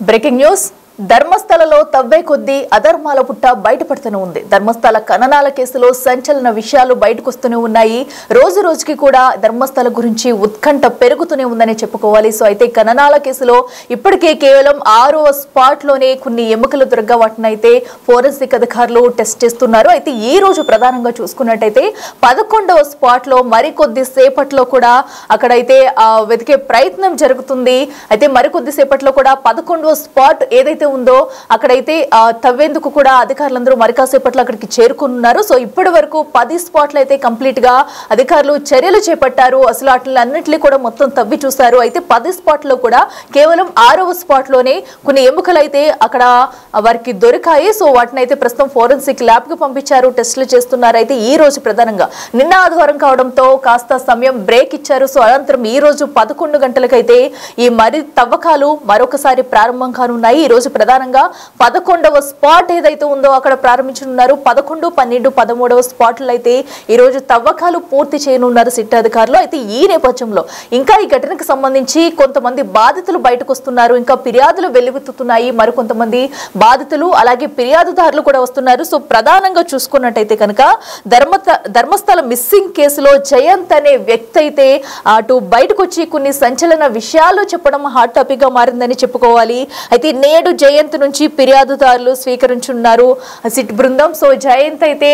Breaking news ధర్మస్థలలో తవ్వే కొద్దీ అధర్మాల పుట్ట బయటపడుతూనే ఉంది. ధర్మస్థల ఖననాల కేసులో సంచలన విషయాలు బయటకొస్తూనే ఉన్నాయి. రోజు రోజుకి కూడా ధర్మస్థల గురించి ఉత్కంఠ పెరుగుతూనే ఉందని చెప్పుకోవాలి. సో అయితే ఖననాల కేసులో ఇప్పటికే కేవలం 6వ స్పాట్ లోనే కొన్ని ఎముకలు దొరకగా వాటిని అయితే ఫోరెన్సిక్ అధికారులు టెస్ట్ చేస్తున్నారు. అయితే ఈ రోజు ప్రధానంగా చూసుకున్నట్టయితే 11వ స్పాట్ లో మరికొద్ది సేపట్లో కూడా అక్కడైతే వెతికే ప్రయత్నం జరుగుతుంది. అయితే మరికొద్ది సేపట్లో కూడా 11వ స్పాట్ ఏదైతే ఉందో అక్కడైతే తవ్వేందుకు కూడా అధికారులందరూ మరికాసేపట్లో అక్కడికి చేరుకున్నారు. సో ఇప్పటి వరకు 10 స్పాట్లు అయితే కంప్లీట్ గా అధికారులు చర్యలు చేపట్టారు. అసలు అన్నింటినీ కూడా మొత్తం తవ్వి చూశారు. అయితే 10 స్పాట్లో కూడా కేవలం 6వ స్పాట్ లోనే కొన్ని ఎముకలు అయితే అక్కడ వారికి దొరికాయి. సో వాటిని అయితే ప్రస్తుతం ఫోరెన్సిక్ ల్యాబ్ కు పంపించారు, టెస్టులు చేస్తున్నారు. అయితే ఈ రోజు ప్రధానంగా నిన్న ఆదివారం కావడంతో కాస్త సమయం బ్రేక్ ఇచ్చారు. సో అనంతరం ఈ రోజు 11 గంటలకైతే ఈ మరి తవ్వకాలు మరొకసారి ప్రారంభం కానున్నాయి. ఈ రోజు ప్రధానంగా 11వ స్పాట్ ఏదైతే ఉందో అక్కడ ప్రారంభించనున్నారు. 11, 12, 13వ స్పాట్లు అయితే ఈ రోజు తవ్వకాలు పూర్తి చేయనున్నారు సిట్ అధికారులు. అయితే ఈ నేపథ్యంలో ఇంకా ఈ ఘటనకు సంబంధించి కొంతమంది బాధితులు బయటకు వస్తున్నారు. ఇంకా ఫిర్యాదులు వెల్లువెత్తుతున్నాయి. మరికొంతమంది బాధితులు అలాగే ఫిర్యాదుదారులు కూడా వస్తున్నారు. సో ప్రధానంగా చూసుకున్నట్టయితే కనుక ధర్మస్థల మిస్సింగ్ కేసులో జయంత్ అనే వ్యక్తి అయితే అటు బయటకు వచ్చి కొన్ని సంచలన విషయాలు చెప్పడం హాట్ టాపిక్ గా మారిందని చెప్పుకోవాలి. అయితే నేడు జయంత్ నుంచి ఫిర్యాదుదారులు స్వీకరించున్నారు సిట్ బృందం. సో జయంత్ అయితే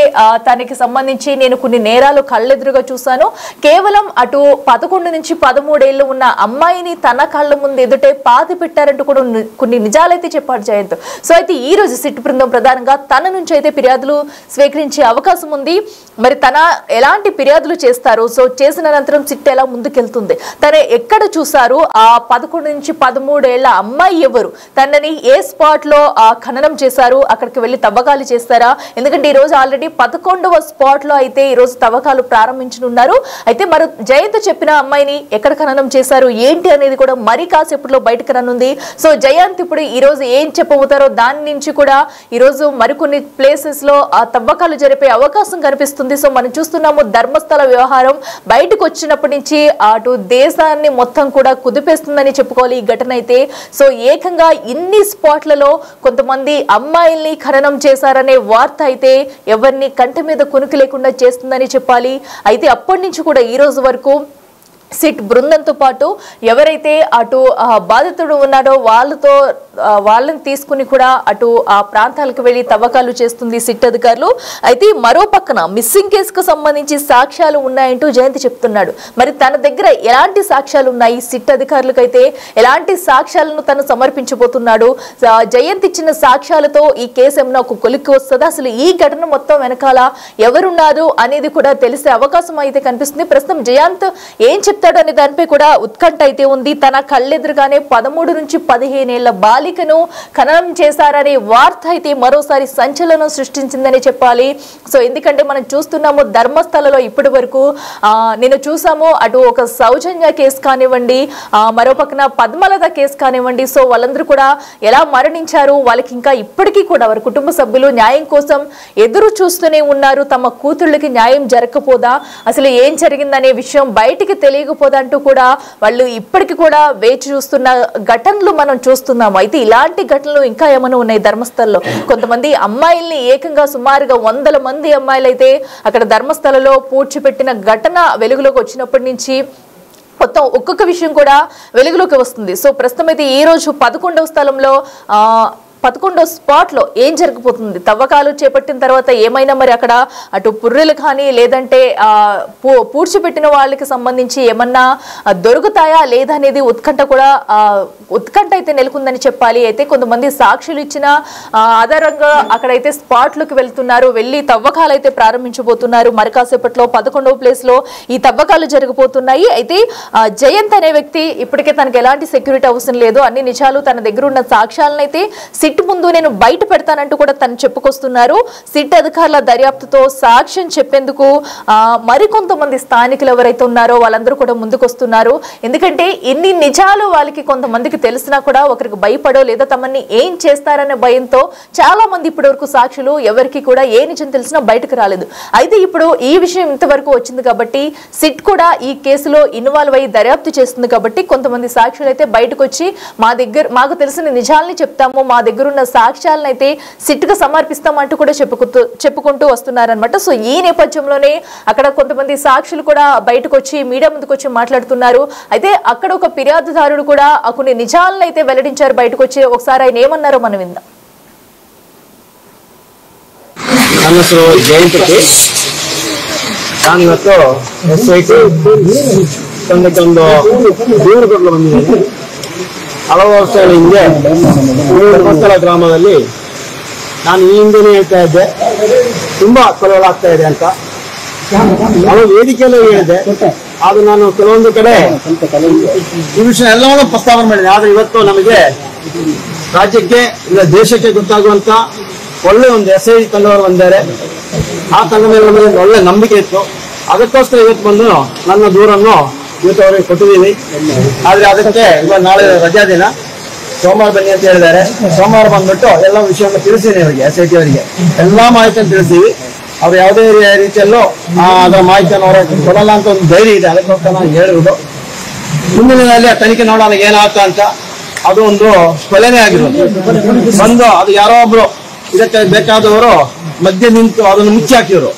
తనకి సంబంధించి నేను కొన్ని నేరాలు కళ్ళెదురుగా చూశాను, కేవలం అటు 11 నుంచి 13 ఏళ్ళు ఉన్న అమ్మాయిని తన కళ్ళ ముందు ఎదుటే పాతి పెట్టారంటూ కూడా కొన్ని నిజాలైతే చెప్పాడు జయంత్. సో అయితే ఈ రోజు సిట్ బృందం ప్రధానంగా తన నుంచి అయితే ఫిర్యాదులు స్వీకరించే అవకాశం ఉంది. మరి తన ఎలాంటి ఫిర్యాదులు చేస్తారు, సో చేసిన అనంతరం సిట్ ఎలా ముందుకెళ్తుంది, తన ఎక్కడ చూసారు, ఆ 11 నుంచి 13 ఏళ్ల అమ్మాయి ఎవరు, తనని ఏ స్పాట్ లో ఖననం చేశారు, అక్కడికి వెళ్లి తవ్వకాలు చేస్తారా? ఎందుకంటే ఈ రోజు ఆల్రెడీ 11వ స్పాట్ లో అయితే ఈ రోజు తవ్వకాలు ప్రారంభించనున్నారు. అయితే మరి జయంత్ చెప్పిన అమ్మాయిని ఎక్కడ ఖననం చేశారు ఏంటి అనేది కూడా మరి కాసేపట్లో బయటకు రానుంది. సో జయంత్ ఇప్పుడు ఈ రోజు ఏం చెప్పబోతారో దాని నుంచి కూడా ఈ రోజు మరికొన్ని ప్లేసెస్ లో ఆ తవ్వకాలు జరిపే అవకాశం కనిపిస్తుంది. సో మనం చూస్తున్నాము ధర్మస్థల వ్యవహారం బయటకు వచ్చినప్పటి నుంచి అటు దేశాన్ని మొత్తం కూడా కుదిపేస్తుందని చెప్పుకోవాలి ఈ ఘటన అయితే. సో ఏకంగా ఇన్ని స్పాట్లలో కొంతమంది అమ్మాయిల్ని ఖననం చేశారనే వార్త అయితే ఎవరిని కంటి మీద కునుకు లేకుండా చేస్తుందని చెప్పాలి. అయితే అప్పటి నుంచి కూడా ఈ రోజు వరకు సిట్ బృందంతో పాటు ఎవరైతే అటు బాధితుడు ఉన్నారో వాళ్ళని తీసుకుని కూడా అటు ఆ ప్రాంతాలకు వెళ్ళి తవ్వకాలు చేస్తుంది సిట్ అధికారులు. అయితే మరో పక్కన మిస్సింగ్ కేసుకు సంబంధించి సాక్ష్యాలు ఉన్నాయంటూ జయంత్ చెప్తున్నాడు. మరి తన దగ్గర ఎలాంటి సాక్ష్యాలు ఉన్నాయి, సిట్ అధికారులకు అయితే ఎలాంటి సాక్ష్యాలను తను సమర్పించబోతున్నాడు, జయంత్ ఇచ్చిన సాక్ష్యాలతో ఈ కేసు ఏమన్నా ఒక కొలిక్కి వస్తుందా, అసలు ఈ ఘటన మొత్తం వెనకాల ఎవరున్నారు అనేది కూడా తెలిసే అవకాశం అయితే కనిపిస్తుంది. ప్రస్తుతం జయంత్ ఏం అనే దానిపై కూడా ఉత్కంఠ అయితే ఉంది. తన కళ్ళెదురుగానే 13 నుంచి 15 ఏళ్ల బాలికను ఖననం చేశారనే వార్త అయితే మరోసారి సంచలనం సృష్టించిందని చెప్పాలి. సో ఎందుకంటే మనం చూస్తున్నాము ధర్మస్థలలో ఇప్పటి వరకు నేను చూసాము అటు ఒక సౌజన్య కేసు కానివ్వండి, మరో పక్కన పద్మలత కేసు కానివ్వండి. సో వాళ్ళందరూ కూడా ఎలా మరణించారు, వాళ్ళకి ఇంకా ఇప్పటికీ కూడా వారి కుటుంబ సభ్యులు న్యాయం కోసం ఎదురు చూస్తూనే ఉన్నారు. తమ కూతుళ్ళకి న్యాయం జరగకపోదా, అసలు ఏం జరిగిందనే విషయం బయటికి తెలియకపోదంటూ కూడా వాళ్ళు ఇప్పటికీ కూడా వేచి చూస్తున్న ఘటనలు మనం చూస్తున్నాము. అయితే ఇలాంటి ఘటనలు ఇంకా ఏమైనా ఉన్నాయి ధర్మస్థలలో. కొంతమంది అమ్మాయిల్ని ఏకంగా సుమారుగా 100 మంది అమ్మాయిలు అయితే అక్కడ ధర్మస్థలలో పూడ్చిపెట్టిన ఘటన వెలుగులోకి వచ్చినప్పటి నుంచి మొత్తం ఒక్కొక్క విషయం కూడా వెలుగులోకి వస్తుంది. సో ప్రస్తుతం అయితే ఈ రోజు 11వ స్థలంలో 11వ స్పాట్ లో ఏం జరగబోతుంది, తవ్వకాలు చేపట్టిన తర్వాత ఏమైనా మరి అక్కడ అటు పుర్రెలు కానీ లేదంటే పూడ్చిపెట్టిన వాళ్ళకి సంబంధించి ఏమన్నా దొరుకుతాయా లేదా అనేది ఉత్కంఠ అయితే నెలకొందని చెప్పాలి. అయితే కొంతమంది సాక్షులు ఇచ్చిన ఆధారంగా అక్కడైతే స్పాట్లకు వెళ్తున్నారు, వెళ్ళి తవ్వకాలు అయితే ప్రారంభించబోతున్నారు. మరి కాసేపట్లో 11వ ప్లేస్ లో ఈ తవ్వకాలు జరగబోతున్నాయి. అయితే జయంత్ అనే వ్యక్తి ఇప్పటికే తనకు ఎలాంటి సెక్యూరిటీ అవసరం లేదు, అన్ని నిజాలు తన దగ్గర ఉన్న సాక్ష్యాలను అయితే సిట్ ముందు నేను బయట పెడతానంటూ కూడా తను చెప్పుకొస్తున్నారు. సిట్ అధికారుల దర్యాప్తుతో సాక్ష్యం చెప్పేందుకు మరికొంతమంది స్థానికులు ఎవరైతే ఉన్నారో వాళ్ళందరూ కూడా ముందుకొస్తున్నారు. ఎందుకంటే ఇన్ని నిజాలు వాళ్ళకి కొంతమందికి తెలిసినా కూడా ఒకరికి భయపడో లేదా తమని ఏం చేస్తారనే భయంతో చాలా మంది ఇప్పటి వరకు సాక్షులు ఎవరికి కూడా ఏ నిజం తెలిసినా బయటకు రాలేదు. అయితే ఇప్పుడు ఈ విషయం ఇంతవరకు వచ్చింది కాబట్టి సిట్ కూడా ఈ కేసులో ఇన్వాల్వ్ అయ్యి దర్యాప్తు చేస్తుంది కాబట్టి కొంతమంది సాక్షులు అయితే బయటకు వచ్చి మాకు తెలిసిన నిజాలని చెప్తాము, మా దగ్గర ఉన్న సాక్ష్యాలను అయితే సిట్ గా సమర్పిస్తామంటూ కూడా చెప్పుకుంటూ వస్తున్నారనమాట. సో ఈ నేపథ్యంలోనే అక్కడ కొంతమంది సాక్షులు కూడా బయటకు వచ్చి మీడియా ముందుకు వచ్చి మాట్లాడుతున్నారు. అయితే అక్కడ ఒక ఫిర్యాదుదారుడు కూడా కొన్ని నిజాలను అయితే వెల్లడించారు బయటకు వచ్చి. ఒకసారి ఆయన ఏమన్నారో మనం విందాం. ನಾನಿವತ್ತು SIT ತಂದಕ್ಕೊಂದು ದೂರುಗಳು ಬಂದಿದ್ದೇನೆ. ಹಲವು ವರ್ಷಗಳ ಹಿಂದೆ ಧರ್ಮಸ್ಥಳ ಗ್ರಾಮದಲ್ಲಿ ನಾನು ಈ ಹಿಂದೆನೇ ಹೇಳ್ತಾ ಇದ್ದೆ ತುಂಬಾ ಕೊಲೆಗಳಾಗ್ತಾ ಇದೆ ಅಂತ. ಹಲವು ವೇದಿಕೆಯಲ್ಲೂ ಹೇಳಿದೆ. ಆದ್ರೆ ನಾನು ಕೆಲವೊಂದು ಕಡೆ ಈ ವಿಷಯ ಎಲ್ಲವನ್ನೂ ಪ್ರಸ್ತಾವನೆ ಮಾಡಿದೆ. ಆದ್ರೆ ಇವತ್ತು ನಮಗೆ ರಾಜ್ಯಕ್ಕೆ ಇಲ್ಲ ದೇಶಕ್ಕೆ ಗೊತ್ತಾಗುವಂತ ಒಳ್ಳೆ ಒಂದು SIT ತಂಡವರು ಬಂದಿದ್ದಾರೆ. ಆ ತಂಡ ಮೇಲೆ ನಮಗೆ ಒಳ್ಳೆ ನಂಬಿಕೆ ಇತ್ತು. ಅದಕ್ಕೋಸ್ಕರ ಇವತ್ತು ಬಂದು ನನ್ನ ದೂರನ್ನು ಇವತ್ತು ಅವರಿಗೆ ಕೊಟ್ಟಿದ್ದೀವಿ. ಆದ್ರೆ ಅದಕ್ಕೆ ಇವಾಗ ನಾಳೆ ರಜಾ ದಿನ, ಸೋಮವಾರ ಬನ್ನಿ ಅಂತ ಹೇಳಿದ್ದಾರೆ. ಸೋಮವಾರ ಬಂದ್ಬಿಟ್ಟು ಎಲ್ಲ ವಿಷಯವನ್ನು ತಿಳಿಸಿದ್ದೀನಿ ಅವರಿಗೆ, SIT ಅವರಿಗೆ ಎಲ್ಲಾ ಮಾಹಿತಿಯನ್ನು ತಿಳಿಸ್ತೀವಿ. ಅವ್ರು ಯಾವುದೇ ರೀತಿಯಲ್ಲೂ ಅದರ ಮಾಹಿತಿಯನ್ನು ಅವರ ಕೊಡಲ್ಲ ಅಂತ ಒಂದು ಧೈರ್ಯ ಇದೆ. ಅದಕ್ಕೋಸ್ಕರ ನಾನು ಹೇಳಿರುವುದು ಮುಂದಿನ ದಿನದಲ್ಲಿ ಆ ತನಿಖೆ ನೋಡೋಣ ಏನಾಗ್ತಾ ಅಂತ. ಅದು ಒಂದು ಕೊಲೆನೇ ಆಗಿರೋದು. ಬಂದು ಅದು ಯಾರೋ ಒಬ್ರು ಇದಕ್ಕೆ ಬೇಕಾದವರು ಮಧ್ಯೆ ನಿಂತು ಅದನ್ನು ಮುಚ್ಚಿ ಹಾಕಿದ್ರು.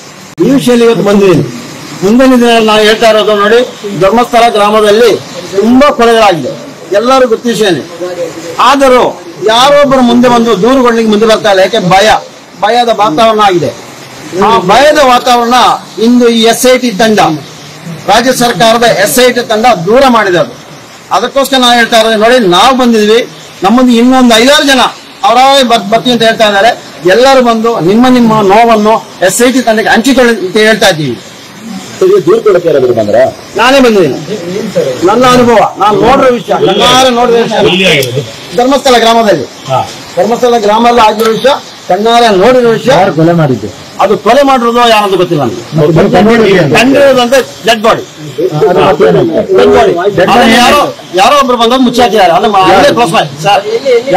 ಈ ವಿಷಯದಲ್ಲಿ ಇವತ್ತು ಬಂದಿದ್ದೀನಿ. ಮುಂದಿನ ದಿನಗಳಲ್ಲಿ ನಾವು ಹೇಳ್ತಾ ಇರೋದು ನೋಡಿ, ಧರ್ಮಸ್ಥಳ ಗ್ರಾಮದಲ್ಲಿ ತುಂಬಾ ಕೊಲೆಗಳಾಗಿದೆ, ಎಲ್ಲರೂ ಗೊತ್ತ ವಿಷಯನೇ. ಆದರೂ ಯಾರೊಬ್ಬರು ಮುಂದೆ ಬಂದು ದೂರುಗಳಿಗೆ ಮುಂದೆ ಬರ್ತಾ ಇಲ್ಲ. ಯಾಕೆ ಭಯದ ವಾತಾವರಣ ಆಗಿದೆ. ಆ ಭಯದ ವಾತಾವರಣ ಇಂದು ಈ SIT ತಂಡ, ರಾಜ್ಯ ಸರ್ಕಾರದ SIT ತಂಡ ದೂರ ಮಾಡಿದೆ. ಅದಕ್ಕೋಸ್ಕರ ನಾವು ಹೇಳ್ತಾ ಇರೋದು ನೋಡಿ, ನಾವು ಬಂದಿದ್ವಿ, ನಮ್ಮದು ಇನ್ನೊಂದು 5-6 ಜನ ಅವರೇ ಬರ್ತೀವಿ ಅಂತ ಹೇಳ್ತಾ ಇದ್ದಾರೆ. ಎಲ್ಲರೂ ಬಂದು ನಿಮ್ಮ ನೋವನ್ನು SIT ತಂಡಕ್ಕೆ ಹಂಚಿಕೊಳ್ಳಿ ಅಂತ ಹೇಳ್ತಾ ಇದ್ದೀವಿ. ದೂರ ಕೊಡಕ್ಕೆ ಯಾರಾದ್ರೂ ಬಂದ್ರ? ನಾನೇ ಬಂದಿದ್ದೀನಿ. ನನ್ನ ಅನುಭವ, ನಾನು ನೋಡಿರೋ ವಿಷಯ, ನೋಡಿರೋ ವಿಷಯ ಧರ್ಮಸ್ಥಳ ಗ್ರಾಮದಲ್ಲಿ ಆಗಿರೋ ವಿಷಯ, ಕಣ್ಣಾರೆ ನೋಡಿರೋ ವಿಷಯ. ಕೊಲೆ ಮಾಡಿದ್ದು ಅದು ಕೊಲೆ ಮಾಡಿರೋದು ಯಾರಂತ ಗೊತ್ತಿಲ್ಲ ನನಗೆ. ಕಂಡಿರೋದಂತೆ ಡೆಡ್ ಬಾಡಿ ಯಾರೋ ಒಬ್ರು ಬಂದ ಮುಚ್ಚಾಕಿದ್ದಾರೆ.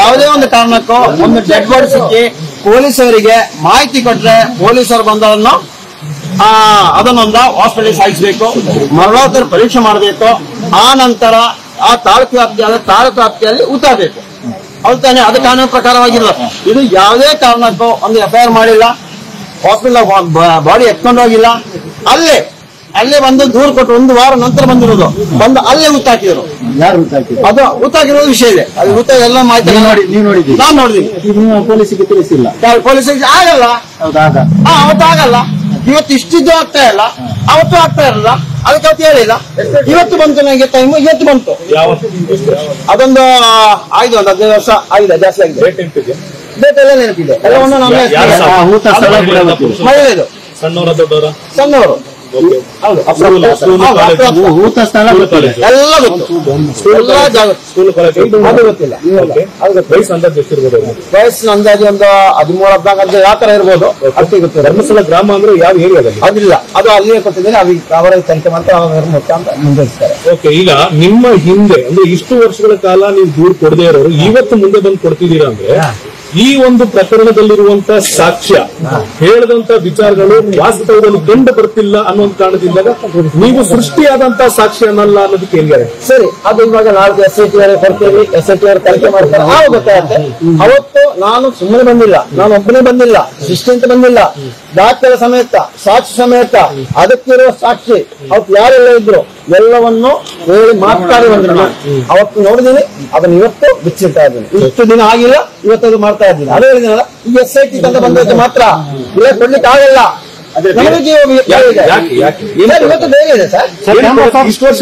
ಯಾವುದೇ ಒಂದು ಕಾರಣಕ್ಕೂ ಒಂದು ಡೆಡ್ ಬಾಡಿ ಸಿಕ್ಕಿ ಪೊಲೀಸರಿಗೆ ಮಾಹಿತಿ ಕೊಟ್ರೆ ಪೊಲೀಸರು ಬಂದವರನ್ನು ಅದನ್ನೊಂದು ಹಾಸ್ಪಿಟಲ್ ಸಾಗಿಸಬೇಕು, ಮರಣೋತ್ತರ ಪರೀಕ್ಷೆ ಮಾಡಬೇಕು. ಆ ನಂತರ ಆ ತಾಲೂಕು ವ್ಯಾಪ್ತಿಯಲ್ಲಿ ಉತ್ತರಬೇಕು. ಹೌದು ತಾನೆ? ಅದು ಕಾನೂನು ಪ್ರಕಾರವಾಗಿಲ್ಲ. ಇದು ಯಾವುದೇ ಕಾರಣಕ್ಕೂ ಒಂದು FIR ಮಾಡಿಲ್ಲ, ಹಾಸ್ಪಿಟಲ್ ಬಾಡಿ ಎತ್ಕೊಂಡು ಹೋಗಿಲ್ಲ. ಅಲ್ಲೇ ಬಂದು ದೂರು ಕೊಟ್ಟು 1 ವಾರ ನಂತರ ಬಂದಿರೋದು. ಬಂದು ಅಲ್ಲೇ ಉತ್ತಾಕಿದ್ರು. ಅದು ಉತ್ತಾಕಿರೋದು ವಿಷಯ ಇದೆ. ಅದು ಉತ್ತ ಎಲ್ಲ ಮಾಹಿತಿ ನಾನು ನೋಡಿದ್ದೀನಿ. ಪೊಲೀಸಿಗೆ ತಿಳಿಸಿಲ್ಲ. ಪೊಲೀಸಿಗೆ ಆಗಲ್ಲ. ಅವತ್ತು ಆಗಲ್ಲ. ಇವತ್ತು ಇಷ್ಟಿದ್ದು ಆಗ್ತಾ ಇಲ್ಲ, ಅವತ್ತು ಆಗ್ತಾ ಇರಲ್ಲ. ಅದಕ್ಕೆ ಅವತ್ತು ಹೇಳಿಲ್ಲ. ಇವತ್ತು ಬಂತು ನನಗೆ ಟೈಮ್, ಇವತ್ತು ಬಂತು. ಅದೊಂದು ಆಯ್ತು, ಒಂದು 15 ವರ್ಷ ಆಗಿದೆ, ಜಾಸ್ತಿ ಆಗಿದೆ. ಡೇಟ್ ಎಲ್ಲ ನೆನಪಿದೆ. ಎಲ್ಲವನ್ನು ನಾನು ಮಹಿಳೆದು ಸಣ್ಣವರು ಎಲ್ಲ ವಯಸ್ಸಿನ ಅಂದಾಜು ಒಂದು 13-14 ಯಾವ ತರ ಇರ್ಬೋದು. ಅಷ್ಟೇ ಗೊತ್ತು. ಧರ್ಮಸ್ಥಳ ಗ್ರಾಮ ಅಂದ್ರೆ ಯಾವ ಏರಿಯಾದಲ್ಲಿ ಅದಿಲ್ಲ, ಅದು ಅಲ್ಲಿಯೇ ಕೊಟ್ಟಿದ್ದೀನಿ. ಅವರ ತನಿಖೆ ಮಾತ್ರ ಅಂತ ಮುಂದುವರಿಸ್ತಾರೆ. ಓಕೆ, ಈಗ ನಿಮ್ಮ ಹಿಂದೆ ಅಂದ್ರೆ ಇಷ್ಟು ವರ್ಷಗಳ ಕಾಲ ನೀವು ದೂರು ಕೊಡದೇ ಇರೋರು ಇವತ್ತು ಮುಂದೆ ಬಂದು ಕೊಡ್ತಿದ್ದೀರಾ ಅಂದ್ರೆ ಈ ಒಂದು ಪ್ರಕರಣದಲ್ಲಿರುವಂತ ಸಾಕ್ಷ್ಯ ಹೇಳಿದಂತ ವಿಚಾರಗಳು ವಾಸ್ತವದಲ್ಲಿ ಕಂಡು ಬರ್ತಿಲ್ಲ ಅನ್ನೋ ಕಾರಣದಿಂದ ನೀವು ಸೃಷ್ಟಿಯಾದಂತ ಸಾಕ್ಷ್ಯ ಅನ್ನಲ್ಲ ಅನ್ನೋದಕ್ಕೆ ಹೆಂಗಾರೆ ಸರಿ. ಅದು ಇವಾಗ ನಾಲ್ಕು SIT ಕೊಡ್ತೀವಿ, SIT ತನಿಖೆ ಮಾಡ್ತಾರೆ, ಆವಾಗ ಗೊತ್ತಾಗುತ್ತೆ. ಅವತ್ತು ನಾನು ಸುಮ್ಮನೆ ಬಂದಿಲ್ಲ, ನಾನು ಒಬ್ಬನೇ ಬಂದಿಲ್ಲ, ಶಿಸ್ತು ಅಂತ ಬಂದಿಲ್ಲ, ದಾಖಲೆ ಸಮೇತ, ಸಾಕ್ಷಿ ಸಮೇತ, ಅದಕ್ಕಿರುವ ಸಾಕ್ಷಿ ಅವತ್ತು ಯಾರೆಲ್ಲ ಇದ್ರು ಎಲ್ಲವನ್ನು ಹೇಳಿ ಮಾತಾಡಿ ಬಂದ್ರು. ಅವತ್ತು ನೋಡಿದೀನಿ, ಅದನ್ನ ಇವತ್ತು ಬಿಚ್ಚಿಡ್ತಾ ಇದ್ದೀನಿ. ಇಷ್ಟು ದಿನ ಆಗಿಲ್ಲ, ಇವತ್ತದು ಮಾಡ್ತಾ ಇದ್ದೀನಿ. ಅದೇ ಹೇಳಿದಿನಲ್ಲ, ಈ SIT ತಂಡ ಬಂದಕ್ಕೆ ಮಾತ್ರ ಇಲ್ಲ ಕೊಡ್ಲಿಕ್ಕೆ ಆಗಲ್ಲ. ಇವತ್ತು ಬೇರೆ ಇದೆ ಸರ್. ಇಷ್ಟು ವರ್ಷ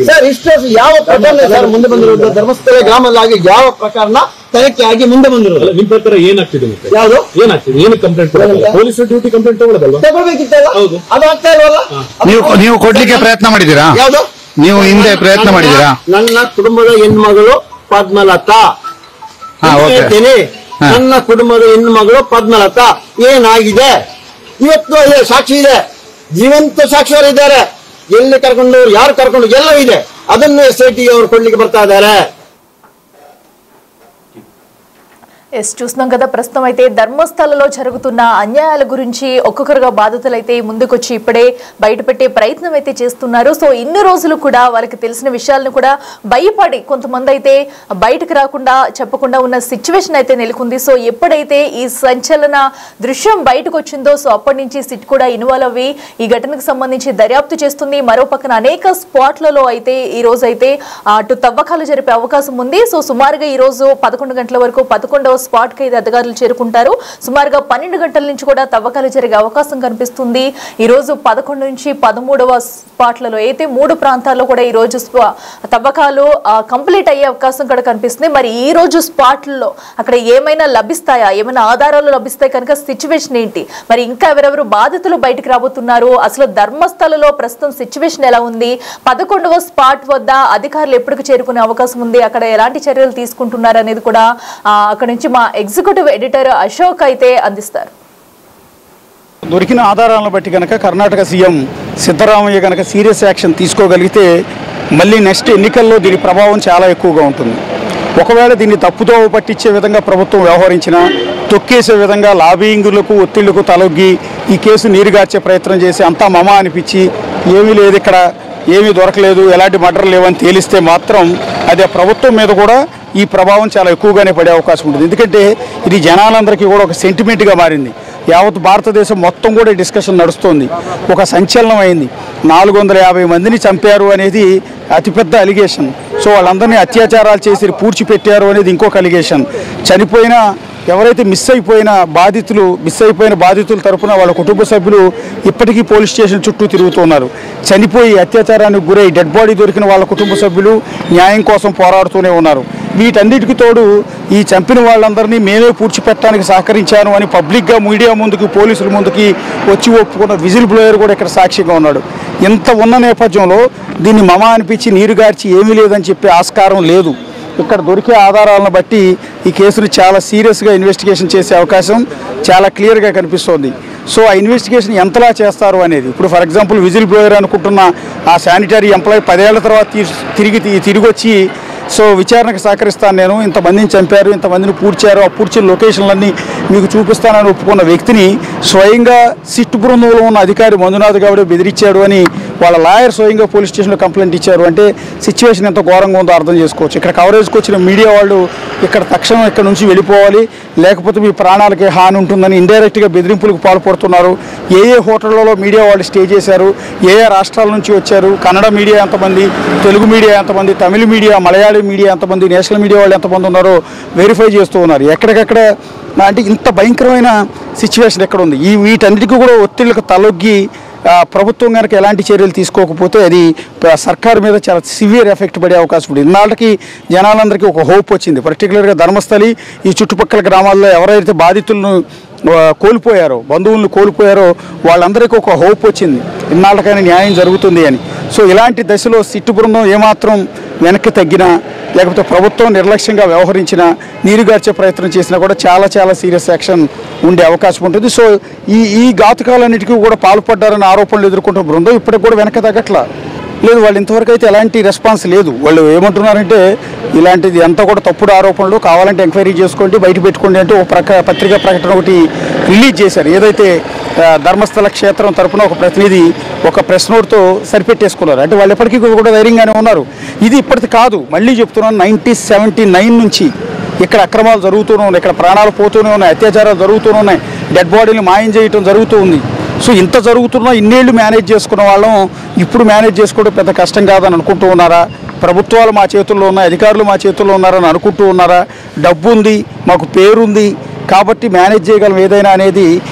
ಸರ್, ಇಷ್ಟು ವರ್ಷ ಯಾವ ಪ್ರಕರಣ ಸರ್ ಮುಂದೆ ಬಂದಿರೋದು? ಧರ್ಮಸ್ಥಳ ಗ್ರಾಮದಲ್ಲಿ ಯಾವ ಪ್ರಕರಣ ತನಿಖೆ ಆಗಿ ಮುಂದೆ ಬಂದಿರೋದು? ನಿಮ್ಮ ಪ್ರಕಾರ ಏನಾಗ್ತಿದೆ? ಯಾವುದು ಏನಾಗ್ತಿದೆ? ಏನು ಕಂಪ್ಲೇಂಟ್? ಪೊಲೀಸ್ ಡ್ಯೂಟಿ ಕಂಪ್ಲೇಂಟ್ ತಗೊಳ್ಬೇಕಿತ್ತಲ್ಲ, ಅದು ಆಗ್ತಾ ಇಲ್ವಲ್ಲ. ನೀವು ಕೊಡ್ಲಿಕ್ಕೆ ಪ್ರಯತ್ನ ಮಾಡಿದ್ದೀರಾ? ಯಾವುದು ನೀವು ಹಿಂದೆ ಪ್ರಯತ್ನ ಮಾಡಿದ್ದೀರಾ? ನನ್ನ ಕುಟುಂಬದ ಹೆಣ್ಮಗಳು ಪದ್ಮಲತಾ ಹೇಳ್ತೀನಿ, ನನ್ನ ಕುಟುಂಬದ ಹೆಣ್ಣು ಮಗಳು ಪದ್ಮಲತಾ ಏನಾಗಿದೆ ಇವತ್ತು ಅದೇ ಸಾಕ್ಷಿ ಇದೆ, ಜೀವಂತ ಸಾಕ್ಷಿಯವರಿದ್ದಾರೆ. ಎಲ್ಲಿ ಕರ್ಕೊಂಡವ್ರು ಯಾರು ಕರ್ಕೊಂಡು ಎಲ್ಲವೂ ಇದೆ. ಅದನ್ನು SIT ಅವರು ಕೊಡ್ಲಿಕ್ಕೆ ಬರ್ತಾ ಇದ್ದಾರೆ. చూస్తున్నాం కదా. ప్రస్తుతం అయితే ధర్మస్థలలో జరుగుతున్న అన్యాయాల గురించి ఒక్కొక్కరుగా బాధితులైతే ముందుకొచ్చి ఇప్పుడే బయటపెట్టే ప్రయత్నం అయితే చేస్తున్నారు. సో ఇన్ని రోజులు కూడా వాళ్ళకి తెలిసిన విషయాలను కూడా భయపడి కొంతమంది అయితే బయటకు రాకుండా చెప్పకుండా ఉన్న సిచ్యువేషన్ అయితే నెలకొంది. సో ఎప్పుడైతే ఈ సంచలన దృశ్యం బయటకు వచ్చిందో సో అప్పటి నుంచి సిట్ కూడా ఇన్వాల్వ్ అవ్వి ఈ ఘటనకు సంబంధించి దర్యాప్తు చేస్తుంది. మరో పక్కన అనేక స్పాట్లలో అయితే ఈ రోజు అయితే అటు తవ్వకాలు జరిపే అవకాశం ఉంది. సో సుమారుగా ఈ రోజు 11 గంటల వరకు 11వ స్పాట్ కి అధికారులు చేరుకుంటారు. సుమారుగా 12 గంటల నుంచి కూడా తవ్వకాలు జరిగే అవకాశం కనిపిస్తుంది. ఈ రోజు 11 నుంచి 13వ స్పాట్లలో అయితే 3 ప్రాంతాల్లో కూడా ఈ రోజు తవ్వకాలు కంప్లీట్ అయ్యే అవకాశం కూడా కనిపిస్తుంది. మరి ఈ రోజు స్పాట్లలో అక్కడ ఏమైనా లభిస్తాయా, ఏమైనా ఆధారాలు లభిస్తాయి కనుక సిచ్యువేషన్ ఏంటి, మరి ఇంకా ఎవరెవరు బాధితులు బయటకు రాబోతున్నారు, అసలు ధర్మస్థలలో ప్రస్తుతం సిచ్యువేషన్ ఎలా ఉంది, 11వ స్పాట్ వద్ద అధికారులు ఎప్పటికి చేరుకునే అవకాశం ఉంది, అక్కడ ఎలాంటి చర్యలు తీసుకుంటున్నారు అనేది కూడా అక్కడ నుంచి మా ఎగ్జిక్యూటివ్ ఎడిటర్ అశోక్ అయితే అందిస్తారు. దొరికిన ఆధారాలను బట్టి కనుక కర్ణాటక సీఎం సిద్ధరామయ్య కనుక సీరియస్ యాక్షన్ తీసుకోగలిగితే మళ్ళీ నెక్స్ట్ ఎన్నికల్లో దీని ప్రభావం చాలా ఎక్కువగా ఉంటుంది. ఒకవేళ దీన్ని తప్పుదోవ పట్టించే విధంగా ప్రభుత్వం వ్యవహరించినా, తొక్కేసే విధంగా లాబింగులకు ఒత్తిళ్లకు తలొగ్గి ఈ కేసు నీరుగార్చే ప్రయత్నం చేసి అంతా మమ అనిపించి ఏమీ లేదు ఇక్కడ, ఏమీ దొరకలేదు, ఎలాంటి మర్డర్ లేవని తేలిస్తే మాత్రం అది ఆ ప్రభుత్వం మీద కూడా ఈ ప్రభావం చాలా ఎక్కువగానే పడే అవకాశం ఉంటుంది. ఎందుకంటే ఇది జనాలందరికీ కూడా ఒక సెంటిమెంట్గా మారింది. యావత్ భారతదేశం మొత్తం కూడా డిస్కషన్ నడుస్తోంది. ఒక సంచలనం అయింది. 450 మందిని చంపారు అనేది అతిపెద్ద అలిగేషన్. సో వాళ్ళందరినీ అత్యాచారాలు చేసి పూడ్చిపెట్టారు అనేది ఇంకొక అలిగేషన్. చనిపోయిన ఎవరైతే మిస్ అయిపోయిన బాధితుల తరపున వాళ్ళ కుటుంబ సభ్యులు ఇప్పటికీ పోలీస్ స్టేషన్ చుట్టూ తిరుగుతున్నారు. చనిపోయి అత్యాచారానికి గురై డెడ్ బాడీ దొరికిన వాళ్ళ కుటుంబ సభ్యులు న్యాయం కోసం పోరాడుతూనే ఉన్నారు. వీటన్నిటికీ తోడు ఈ చంపిన వాళ్ళందరినీ మేమే పూడ్చిపెట్టడానికి సహకరించాను అని పబ్లిక్గా మీడియా ముందుకు, పోలీసుల ముందుకి వచ్చి ఒప్పుకున్న విజిల్ బ్లోయర్ కూడా ఇక్కడ సాక్షిగా ఉన్నాడు. ఇంత ఉన్న నేపథ్యంలో దీన్ని మమ అనిపించి నీరుగార్చి ఏమీ లేదని చెప్పే ఆస్కారం లేదు. ఇక్కడ దొరికే ఆధారాలను బట్టి ఈ కేసును చాలా సీరియస్గా ఇన్వెస్టిగేషన్ చేసే అవకాశం చాలా క్లియర్గా కనిపిస్తోంది. సో ఆ ఇన్వెస్టిగేషన్ ఎంతలా చేస్తారు అనేది ఇప్పుడు ఫర్ ఎగ్జాంపుల్ విజిల్ బ్లోయర్ అనుకుంటున్న ఆ శానిటరీ ఎంప్లాయీ 10 ఏళ్ల తర్వాత తిరిగి వచ్చి సో విచారణకు సహకరిస్తాను, నేను ఇంతమందిని చంపారు, ఇంతమందిని పూడ్చారు, ఆ పూడ్చిన లొకేషన్లన్నీ మీకు చూపిస్తానని ఒప్పుకున్న వ్యక్తిని స్వయంగా సిట్ బృందంలో ఉన్న అధికారి మంజునాథ్ గౌడే బెదిరించాడు అని వాళ్ళ లాయర్ స్వయంగా పోలీస్ స్టేషన్లో కంప్లైంట్ ఇచ్చారు. అంటే సిచ్యువేషన్ ఎంత ఘోరంగా ఉందో అర్థం చేసుకోవచ్చు. ఇక్కడ కవరేజ్కి వచ్చిన మీడియా వాళ్ళు తక్షణం ఇక్కడ నుంచి వెళ్ళిపోవాలి, లేకపోతే మీ ప్రాణాలకి హాని ఉంటుందని ఇండైరెక్ట్గా బెదిరింపులకు పాల్పడుతున్నారు. ఏ హోటళ్లలో మీడియా వాళ్ళు స్టే చేశారు, ఏ రాష్ట్రాల నుంచి వచ్చారు, కన్నడ మీడియా ఎంతమంది, తెలుగు మీడియా ఎంతమంది, తమిళ మీడియా, మలయాళీ మీడియా ఎంతమంది, నేషనల్ మీడియా వాళ్ళు ఎంతమంది ఉన్నారో వెరిఫై చేస్తూ ఉన్నారు. ఎక్కడికక్కడ అంటే ఇంత భయంకరమైన సిచ్యువేషన్ ఎక్కడ ఉంది. వీటన్నిటికీ కూడా ఒత్తిళ్లకు తలొగ్గి ప్రభుత్వం కనుక ఎలాంటి చర్యలు తీసుకోకపోతే అది సర్కారు మీద చాలా సివియర్ ఎఫెక్ట్ పడే అవకాశం ఉంది. ఇన్నాళ్ళకి జనాలందరికీ ఒక హోప్ వచ్చింది. పర్టికులర్గా ధర్మస్థలి ఈ చుట్టుపక్కల గ్రామాల్లో ఎవరైతే బాధితులను కోల్పోయారో, బంధువులను కోల్పోయారో వాళ్ళందరికీ ఒక హోప్ వచ్చింది, ఇన్నాళ్ళకైనా న్యాయం జరుగుతుంది అని. సో ఇలాంటి దశలో సిట్టు బృందం ఏమాత్రం వెనక్కి తగ్గినా, లేకపోతే ప్రభుత్వం నిర్లక్ష్యంగా వ్యవహరించినా, నీరుగార్చే ప్రయత్నం చేసినా కూడా చాలా సీరియస్ యాక్షన్ ఉండే అవకాశం ఉంటుంది. సో ఈ ఘాతుకాలన్నిటికీ కూడా పాల్పడ్డారని ఆరోపణలు ఎదుర్కొంటున్న బృందం ఇప్పటికి కూడా వెనక తగ్గట్లా లేదు. వాళ్ళు ఇంతవరకు అయితే ఎలాంటి రెస్పాన్స్ లేదు. వాళ్ళు ఏమంటున్నారంటే ఇలాంటిది అంతా కూడా తప్పుడు ఆరోపణలు, కావాలంటే ఎంక్వైరీ చేసుకోండి, బయట పెట్టుకోండి అంటే ఒక పత్రికా ప్రకటన ఒకటి రిలీజ్ చేశారు. ఏదైతే ధర్మస్థల క్షేత్రం తరఫున ఒక ప్రతినిధి ఒక ప్రెస్ నోట్తో సరిపెట్టేసుకున్నారు. అంటే వాళ్ళు ఎప్పటికీ కూడా ధైర్యంగానే ఉన్నారు. ఇది ఇప్పటిది కాదు, మళ్ళీ చెప్తున్నాను, 1979 నుంచి ఇక్కడ అక్రమాలు జరుగుతూనే ఉన్నాయి, ఇక్కడ ప్రాణాలు పోతూనే ఉన్నాయి, అత్యాచారాలు జరుగుతూనే ఉన్నాయి, డెడ్ బాడీని మాయం చేయటం జరుగుతూ ఉంది. సో ఇంత జరుగుతున్నా ఇన్నేళ్లు మేనేజ్ చేసుకున్న వాళ్ళం ఇప్పుడు మేనేజ్ చేసుకోవడం పెద్ద కష్టం కాదని అనుకుంటూ ఉన్నారా? ప్రభుత్వాలు మా చేతుల్లో ఉన్నాయి, అధికారులు మా చేతుల్లో ఉన్నారని అనుకుంటూ ఉన్నారా? డబ్బు ఉంది, మాకు పేరుంది కాబట్టి మేనేజ్ చేయగలం ఏదైనా అనేది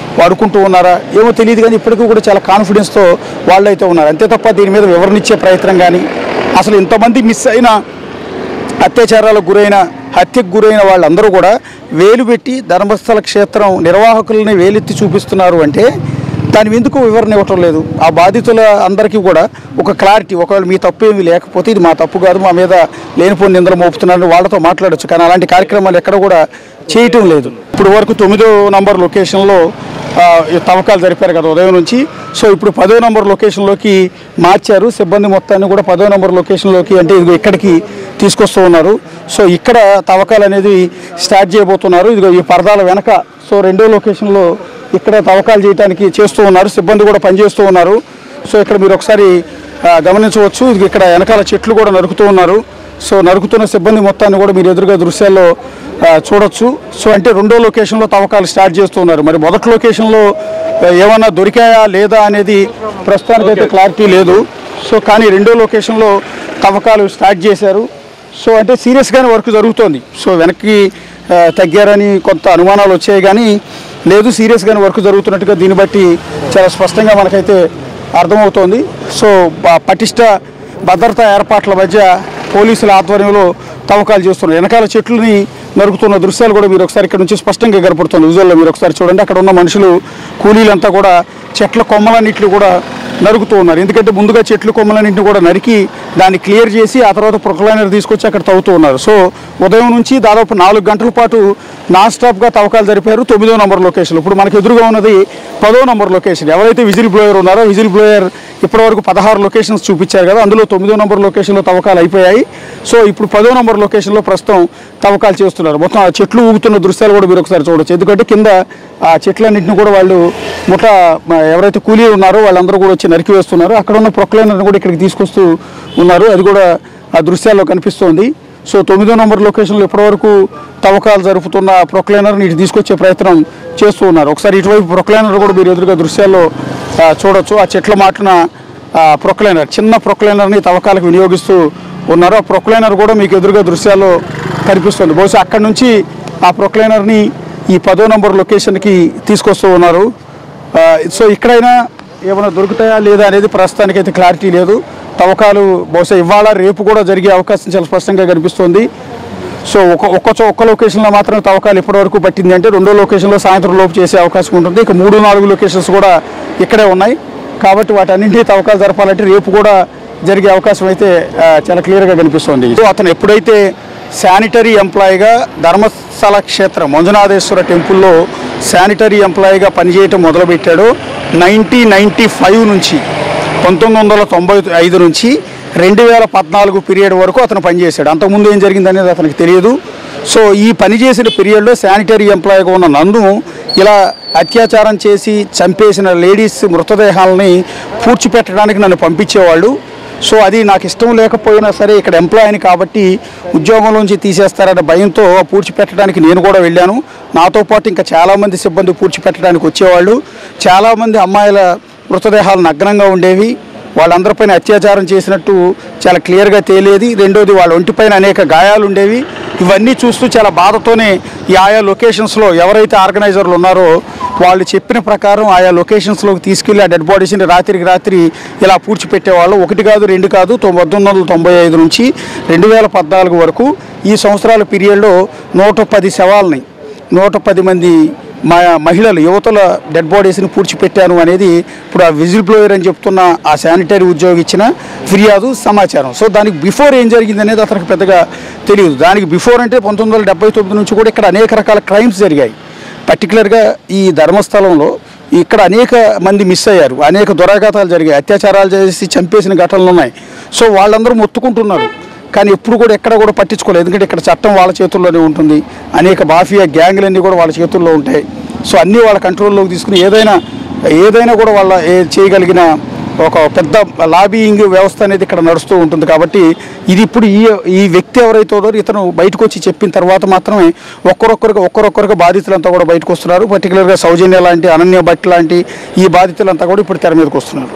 అనుకుంటూ ఉన్నారా? ఏమో తెలియదు. కానీ ఇప్పటికీ కూడా చాలా కాన్ఫిడెన్స్తో వాళ్ళైతే ఉన్నారు. అంతే తప్ప దీని మీద వివరణ ఇచ్చే ప్రయత్నం కానీ, అసలు ఇంతమంది మిస్ అయిన, అత్యాచారాలకు గురైన, హత్యకు గురైన వాళ్ళందరూ కూడా వేలు పెట్టి ధర్మస్థల క్షేత్రం నిర్వాహకులని వేలెత్తి చూపిస్తున్నారు అంటే దాని ఎందుకు వివరణ ఇవ్వటం లేదు? ఆ బాధితుల అందరికీ కూడా ఒక క్లారిటీ, ఒకవేళ మీ తప్పు ఏమీ లేకపోతే ఇది మా తప్పు కాదు, మా మీద లేనిపోని నిందలు మోపుతున్నారని వాళ్ళతో మాట్లాడచ్చు. కానీ అలాంటి కార్యక్రమాలు ఎక్కడ కూడా చేయటం లేదు. ఇప్పుడు వరకు 9వ నంబర్ లొకేషన్లో తవ్వకాలు జరిపారు కదా ఉదయం నుంచి. సో ఇప్పుడు 10వ నంబర్ లొకేషన్లోకి మార్చారు. సిబ్బంది మొత్తాన్ని కూడా 10వ నంబర్ లొకేషన్లోకి అంటే ఇదిగో ఇక్కడికి తీసుకొస్తూ ఉన్నారు. సో ఇక్కడ తవ్వకాలు అనేది స్టార్ట్ చేయబోతున్నారు. ఇదిగో ఈ పరదాల వెనక సో 2వ లొకేషన్లో ఇక్కడ తవ్వకాలు చేయడానికి చేస్తూ ఉన్నారు. సిబ్బంది కూడా పనిచేస్తూ ఉన్నారు. సో ఇక్కడ మీరు ఒకసారి గమనించవచ్చు. ఇది ఇక్కడ వెనకాల చెట్లు కూడా నరుకుతూ ఉన్నారు. సో నరుకుతున్న సిబ్బంది మొత్తాన్ని కూడా మీరు ఎదురుగా దృశ్యాల్లో చూడొచ్చు. సో అంటే 2వ లొకేషన్లో తవ్వకాలు స్టార్ట్ చేస్తూ ఉన్నారు. మరి మొదటి లొకేషన్లో ఏమన్నా దొరికాయా లేదా అనేది ప్రస్తుతానికైతే క్లారిటీ లేదు. సో కానీ 2వ లొకేషన్లో తవ్వకాలు స్టార్ట్ చేశారు. సో అంటే సీరియస్గానే వర్క్ జరుగుతోంది. సో వెనక్కి తగ్గారని కొంత అనుమానాలు వచ్చాయి కానీ లేదు, సీరియస్గానే వర్క్ జరుగుతున్నట్టుగా దీన్ని బట్టి చాలా స్పష్టంగా మనకైతే అర్థమవుతోంది. సో పటిష్ట భద్రతా ఏర్పాట్ల మధ్య పోలీసుల ఆధ్వర్యంలో తవ్వకాలు చేస్తున్నారు. వెనకాల చెట్లని నరుకుతున్న దృశ్యాలు కూడా మీరు ఒకసారి ఇక్కడ నుంచి స్పష్టంగా కనపడుతుంది. విజువల్లో మీరు ఒకసారి చూడండి. అక్కడ ఉన్న మనుషులు కూలీలంతా కూడా చెట్ల కొమ్మలన్నింటినీ కూడా నరుకుతూ ఉన్నారు. ఎందుకంటే ముందుగా చెట్లు కొమ్మలన్నింటినీ కూడా నరికి దాన్ని క్లియర్ చేసి ఆ తర్వాత ప్రొక్లైనర్ తీసుకొచ్చి అక్కడ తవ్వుతూ ఉన్నారు. సో ఉదయం నుంచి దాదాపు 4 గంటల పాటు నాన్ స్టాప్గా తవ్వకాలు జరిపారు 9వ నంబర్ లొకేషన్. ఇప్పుడు మనకు ఎదురుగా ఉన్నది 10వ నంబర్ లొకేషన్. ఎవరైతే విజిల్ బ్లోయర్ ఉన్నారో విజిల్ బ్లోయర్ ఇప్పటివరకు 16 లొకేషన్స్ చూపించారు కదా, అందులో 9వ నంబర్ లొకేషన్లో తవ్వకాలు అయిపోయాయి. సో ఇప్పుడు 10వ నంబర్ లొకేషన్లో ప్రస్తుతం తవ్వకాలు చేస్తున్నారు. మొత్తం ఆ చెట్లు ఊగుతున్న దృశ్యాలు కూడా మీరు ఒకసారి చూడొచ్చు. ఎందుకంటే కింద ఆ చెట్లన్నింటినీ కూడా వాళ్ళు ఎవరైతే కూలీలు ఉన్నారో వాళ్ళందరూ కూడా వచ్చి నరికి వేస్తున్నారు. అక్కడ ఉన్న ప్రొక్లైనర్ని కూడా ఇక్కడికి తీసుకొస్తూ ఉన్నారు. అది కూడా ఆ దృశ్యాల్లో కనిపిస్తోంది. సో 9వ నంబర్ లొకేషన్లో ఇప్పటివరకు తవ్వకాలు జరుపుతున్న ప్రొక్లైనర్ని ఇటు తీసుకొచ్చే ప్రయత్నం చేస్తూ ఉన్నారు. ఒకసారి ఇటువైపు ప్రొక్లైనర్ కూడా మీరు ఎదురుగా దృశ్యాల్లో చూడొచ్చు. ఆ చెట్ల మాటన ప్రొక్లైనర్, చిన్న ప్రొక్లైనర్ని తవ్వకాలకు వినియోగిస్తూ ఉన్నారు. ఆ ప్రొక్లైనర్ కూడా మీకు ఎదురుగా దృశ్యాల్లో కనిపిస్తుంది. బహుశా అక్కడి నుంచి ఆ ప్రొక్లైనర్ని ఈ 10వ నంబర్ లొకేషన్కి తీసుకొస్తూ ఉన్నారు. సో ఇక్కడైనా ఏమైనా దొరుకుతాయా లేదా అనేది ప్రస్తుతానికైతే క్లారిటీ లేదు. తవ్వకాలు బహుశా ఇవాళ రేపు కూడా జరిగే అవకాశం చాలా స్పష్టంగా కనిపిస్తుంది. సో ఒక్క లొకేషన్లో మాత్రమే తవ్వకాలు ఇప్పటివరకు పట్టింది అంటే 2వ లొకేషన్లో సాయంత్రం లోపు చేసే అవకాశం ఉంటుంది. ఇక 3-4 లొకేషన్స్ కూడా ఇక్కడే ఉన్నాయి. కాబట్టి వాటన్నింటినీ తవ్వకాలు జరపాలంటే రేపు కూడా జరిగే అవకాశం అయితే చాలా క్లియర్గా కనిపిస్తుంది. సో అతను ఎప్పుడైతే శానిటరీ ఎంప్లాయీగా ధర్మస్థల క్షేత్ర మంజునాథేశ్వర టెంపుల్లో శానిటరీ ఎంప్లాయీగా పనిచేయటం మొదలుపెట్టాడో 1995 నుంచి 1995 నుంచి 2014 పీరియడ్ వరకు అతను పనిచేశాడు. అంతకుముందు ఏం జరిగిందనేది అతనికి తెలియదు. సో ఈ పనిచేసిన పీరియడ్లో శానిటరీ ఎంప్లాయీగా ఉన్న నన్ను ఇలా అత్యాచారం చేసి చంపేసిన లేడీస్ మృతదేహాలని పూడ్చిపెట్టడానికి నన్ను పంపించేవాళ్ళు. సో అది నాకు ఇష్టం లేకపోయినా సరే ఇక్కడ ఎంప్లాయీని కాబట్టి ఉద్యోగంలోంచి తీసేస్తారనే భయంతో పూడ్చిపెట్టడానికి నేను కూడా వెళ్ళాను. నాతో పాటు ఇంకా చాలామంది సిబ్బంది పూడ్చిపెట్టడానికి వచ్చేవాళ్ళు. చాలామంది అమ్మాయిల మృతదేహాలు నగ్నంగా ఉండేవి. వాళ్ళందరిపైన అత్యాచారం చేసినట్టు చాలా క్లియర్గా తేలేది. రెండోది వాళ్ళ ఒంటిపైన అనేక గాయాలు ఉండేవి. ఇవన్నీ చూస్తూ చాలా బాధతోనే ఈ ఆయా లొకేషన్స్లో ఎవరైతే ఆర్గనైజర్లు ఉన్నారో వాళ్ళు చెప్పిన ప్రకారం ఆయా లొకేషన్స్లోకి తీసుకెళ్ళి ఆ డెడ్ బాడీస్ని రాత్రికి రాత్రి ఇలా పూడ్చిపెట్టేవాళ్ళు. 1 కాదు 2 కాదు 1995 నుంచి 2014 వరకు ఈ సంవత్సరాల పీరియడ్లో 110 శవాలని 110 మంది మహిళలు యువతల డెడ్ బాడీస్ని పూడ్చిపెట్టాను అనేది ఇప్పుడు ఆ విజిల్ బ్లోయర్ అని చెప్తున్న ఆ శానిటరీ ఉద్యోగి ఇచ్చిన ఫిర్యాదు సమాచారం. సో దానికి బిఫోర్ ఏం జరిగింది అనేది అతనికి పెద్దగా తెలియదు. దానికి బిఫోర్ అంటే 1979 నుంచి కూడా ఇక్కడ అనేక రకాల క్రైమ్స్ జరిగాయి. పర్టికులర్గా ఈ ధర్మస్థలంలో ఇక్కడ అనేక మంది మిస్ అయ్యారు. అనేక దురాఘాతాలు జరిగాయి. అత్యాచారాలు చేసి చంపేసిన ఘటనలు ఉన్నాయి. సో వాళ్ళందరూ మొత్తుకుంటున్నారు కానీ ఎప్పుడు కూడా ఎక్కడ కూడా పట్టించుకోలేదు. ఎందుకంటే ఇక్కడ చట్టం వాళ్ళ చేతుల్లోనే ఉంటుంది. అనేక మాఫియా గ్యాంగ్లన్నీ కూడా వాళ్ళ చేతుల్లో ఉంటాయి. సో అన్నీ వాళ్ళ కంట్రోల్లోకి తీసుకుని ఏదైనా కూడా వాళ్ళ చేయగలిగిన ఒక పెద్ద లాబీయింగ్ వ్యవస్థ అనేది ఇక్కడ నడుస్తూ ఉంటుంది. కాబట్టి ఇది ఇప్పుడు ఈ వ్యక్తి ఎవరైతే ఉన్నారో ఇతను బయటకు వచ్చి చెప్పిన తర్వాత మాత్రమే ఒక్కరొక్కరుగా బాధితులంతా కూడా బయటకు వస్తున్నారు. పర్టికులర్గా సౌజన్య లాంటి, అనన్య భట్ లాంటి ఈ బాధితులంతా కూడా ఇప్పుడు తెర మీదకి వస్తున్నారు.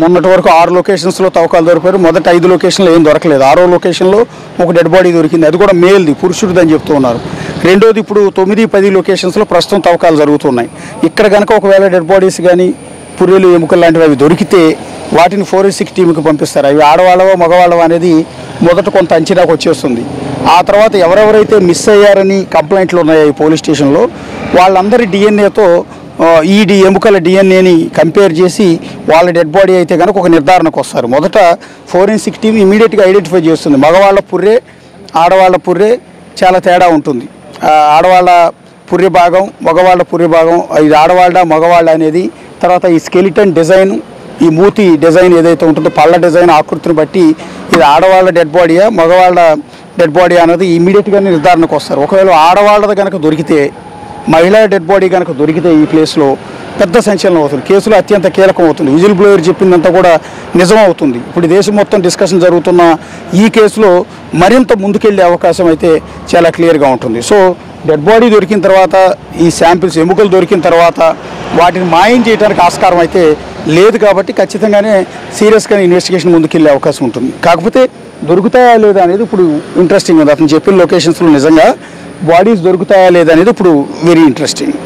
మొన్నటి వరకు 6 లొకేషన్స్లో తవ్వకాలు దొరికారు. మొదటి 5 లొకేషన్లో ఏం దొరకలేదు. 6వ లొకేషన్లో ఒక డెడ్ బాడీ దొరికింది. అది కూడా మేల్ది, పురుషుడిది అని చెప్తూ ఉన్నారు. రెండోది ఇప్పుడు 9-10 లొకేషన్స్లో ప్రస్తుతం తవ్వకాలు జరుగుతున్నాయి. ఇక్కడ కనుక ఒకవేళ డెడ్ బాడీస్ కానీ పుర్రెలు ఎముకలు లాంటివి అవి దొరికితే వాటిని ఫోరెన్సిక్ టీంకి పంపిస్తారు. అవి ఆడవాళ్ళవో మగవాళ్ళవో అనేది మొదట కొంత అంచనాకు వచ్చేస్తుంది. ఆ తర్వాత ఎవరెవరైతే మిస్ అయ్యారని కంప్లైంట్లు ఉన్నాయో ఈ పోలీస్ స్టేషన్లో వాళ్ళందరి డిఎన్ఏతో ఈ ఎముకల డిఎన్ఏని కంపేర్ చేసి వాళ్ళ డెడ్ బాడీ అయితే కనుక ఒక నిర్ధారణకు వస్తారు. మొదట ఫోరెన్సిక్ టీం ఇమీడియట్గా ఐడెంటిఫై చేస్తుంది. మగవాళ్ళ పుర్రే ఆడవాళ్ళ పుర్రే చాలా తేడా ఉంటుంది. ఆడవాళ్ళ పుర్రె భాగం, మగవాళ్ళ పుర్రె భాగం, ఇది ఆడవాళ్ళ మగవాళ్ళ అనేది, తర్వాత ఈ స్కెలిటన్ డిజైన్, ఈ మూతి డిజైన్ ఏదైతే ఉంటుందో పళ్ళ డిజైన్ ఆకృతిని బట్టి ఇది ఆడవాళ్ళ డెడ్ బాడీయా మగవాళ్ళ డెడ్ బాడీ అనేది ఇమీడియట్గానే నిర్ధారణకు వస్తారు. ఒకవేళ ఆడవాళ్ళది కనుక దొరికితే, మహిళా డెడ్ బాడీ కనుక దొరికితే ఈ ప్లేస్లో పెద్ద సంచలనం అవుతుంది, కేసులో అత్యంత కీలకం అవుతుంది. విజిల్ బ్లోయర్ చెప్పిందంతా కూడా నిజం అవుతుంది. ఇప్పుడు దేశం మొత్తం డిస్కషన్ జరుగుతున్న ఈ కేసులో మరింత ముందుకెళ్లే అవకాశం అయితే చాలా క్లియర్గా ఉంటుంది. సో డెడ్ బాడీ దొరికిన తర్వాత, ఈ శాంపిల్స్ ఎముకలు దొరికిన తర్వాత వాటిని మాయం చేయడానికి ఆస్కారం అయితే లేదు. కాబట్టి ఖచ్చితంగానే సీరియస్గా ఇన్వెస్టిగేషన్ ముందుకెళ్లే అవకాశం ఉంటుంది. కాకపోతే దొరుకుతాయా లేదా అనేది ఇప్పుడు ఇంట్రెస్టింగ్ ఉంది. అతను చెప్పిన లొకేషన్స్లో నిజంగా బాడీస్ దొరుకుతాయా లేదా అనేది ఇప్పుడు వెరీ ఇంట్రెస్టింగ్.